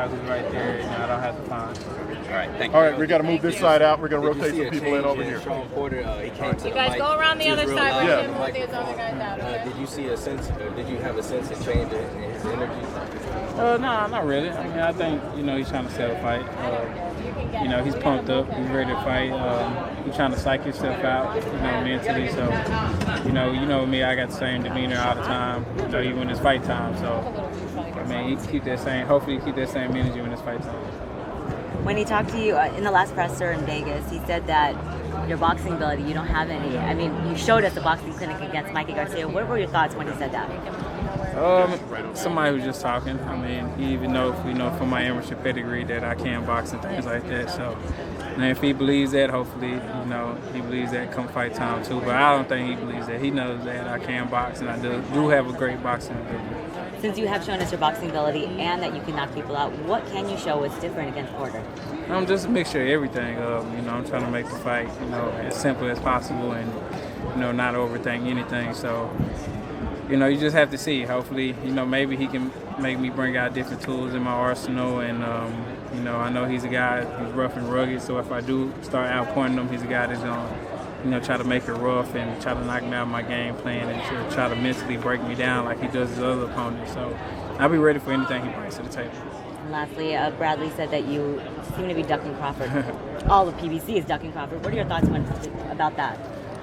guys who's right there, I don't have to find. All right, thank you. All right, we got to move this side out. We're going to rotate some people in over here. Shawn Porter, he came to You guys go around the other side where you can move these other guys out, okay? Did you see a sense, or did you have a sense of change in his energy? No, not really. I mean, I think, he's trying to settle a fight. He's pumped up. He's ready to fight. He's trying to psych himself out, mentally. So, me, I got the same demeanor all the time, even when it's fight time. So, I mean, hopefully keep that same energy when it's fight time. When he talked to you in the last presser in Vegas, he said that your boxing ability, you don't have any. I mean, you showed us the boxing clinic against Mikey Garcia. What were your thoughts when he said that? Somebody was just talking. I mean, he even know from my amateur pedigree that I can box and things like that. So, and if he believes that, hopefully, he believes that come fight time too. But I don't think he believes that. He knows that I can box and I do have a great boxing ability. Since you have shown us your boxing ability and that you can knock people out, what can you show what's different against Porter? Just a mixture of everything. I'm trying to make the fight, as simple as possible and, not overthink anything. So, you just have to see. Hopefully, maybe he can make me bring out different tools in my arsenal. And, I know he's a guy who's rough and rugged. So if I do start outpointing him, he's a guy that's going to, try to make it rough and try to knock me out of my game plan and try to mentally break me down like he does his other opponents. So I'll be ready for anything he brings to the table. And lastly, Bradley said that you seem to be ducking Crawford. All of PBC is ducking Crawford. What are your thoughts about that?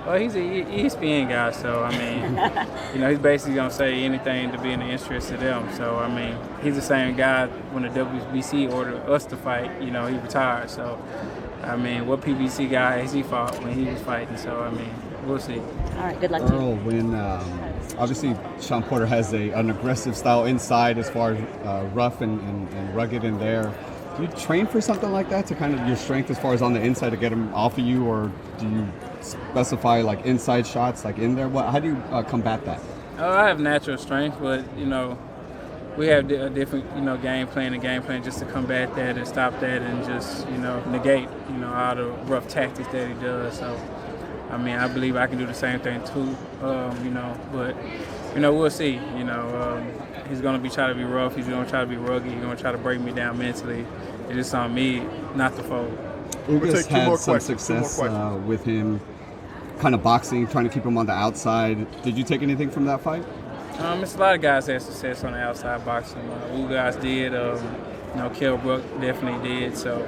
Well, he's an ESPN guy, so, I mean, he's basically going to say anything to be in the interest of them. So, I mean, he's the same guy when the WBC ordered us to fight, he retired. So, I mean, what PBC guy has he fought when he was fighting? So, I mean, we'll see. All right, good luck to you. Errol, when obviously Shawn Porter has an aggressive style inside as far as rough and rugged in there, do you train for something like that to kind of your strength as far as on the inside to get him off of you, or do you specify like inside shots like in there? How do you combat that? I have natural strength, but, we have a different, game plan just to combat that and stop that and just, negate, all the rough tactics that he does. So, I mean, I believe I can do the same thing too, but, we'll see. He's going to trying to be rough. He's going to try to be rugged. He's going to try to break me down mentally. It's just on me not to fold. Ugas had some success with him kind of boxing, trying to keep him on the outside. Did you take anything from that fight? It's a lot of guys had success on the outside boxing. Ugas did. Kell Brook definitely did. So,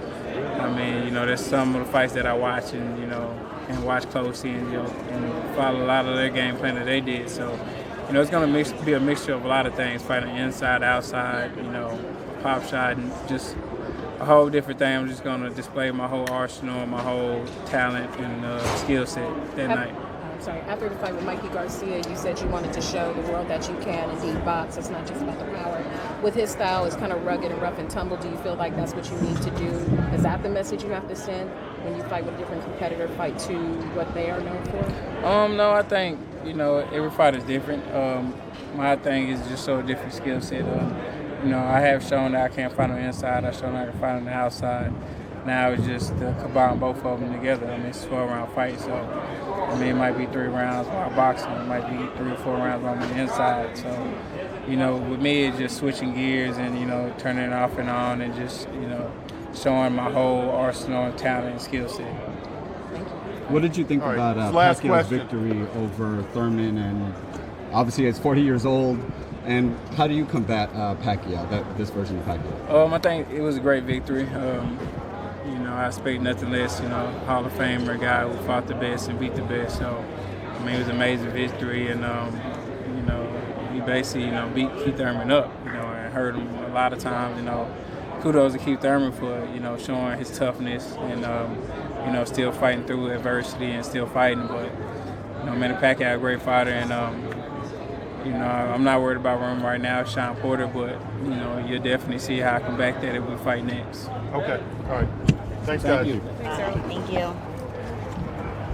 I mean, there's some of the fights that I watch and watch closely and follow a lot of their game plan that they did. So, it's going to be a mixture of a lot of things, fighting inside, outside, pop shot, and just a whole different thing. I'm just going to display my whole arsenal, my whole talent and skill set that night. After the fight with Mikey Garcia, you said you wanted to show the world that you can indeed box. It's not just about the power. With his style, it's kind of rugged and rough and tumble. Do you feel like that's what you need to do? Is that the message you have to send when you fight with a different competitor, fight to what they are known for? No, I think, every fight is different. My thing is just show a different skill set. I have shown that I can't fight on the inside. I've shown I can fight on the outside. Now it's just to combine both of them together. I mean, it's a 12-round fight, so I mean, it might be 3 rounds while boxing. It might be 3 or 4 rounds while I'm on the inside. So, with me, it's just switching gears and, turning it off and on and just, showing my whole arsenal and talent and skill set. What did you think about Pacquiao's victory over Thurman? And obviously, it's 40 years old. And how do you combat Pacquiao, this version of Pacquiao? I think it was a great victory. I expect nothing less, Hall of Famer, guy who fought the best and beat the best. So, I mean, it was an amazing victory. And, he basically, beat Keith Thurman up, and hurt him a lot of times, Kudos to Keith Thurman for, showing his toughness and, still fighting through adversity and still fighting. But, Manny Pacquiao, a great fighter, and, I'm not worried about him right now, Shawn Porter, but, you'll definitely see how I come back that if we fight next. Okay. All right. Thanks, guys. Thanks, Thank you.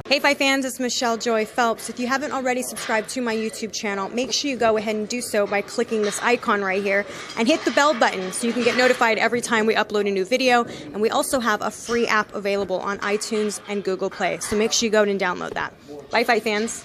Hey Fight fans, it's Michelle Joy Phelps. If you haven't already subscribed to my YouTube channel, make sure you go ahead and do so by clicking this icon right here and hit the bell button so you can get notified every time we upload a new video. And we also have a free app available on iTunes and Google Play, so make sure you go and download that. Bye Fight fans.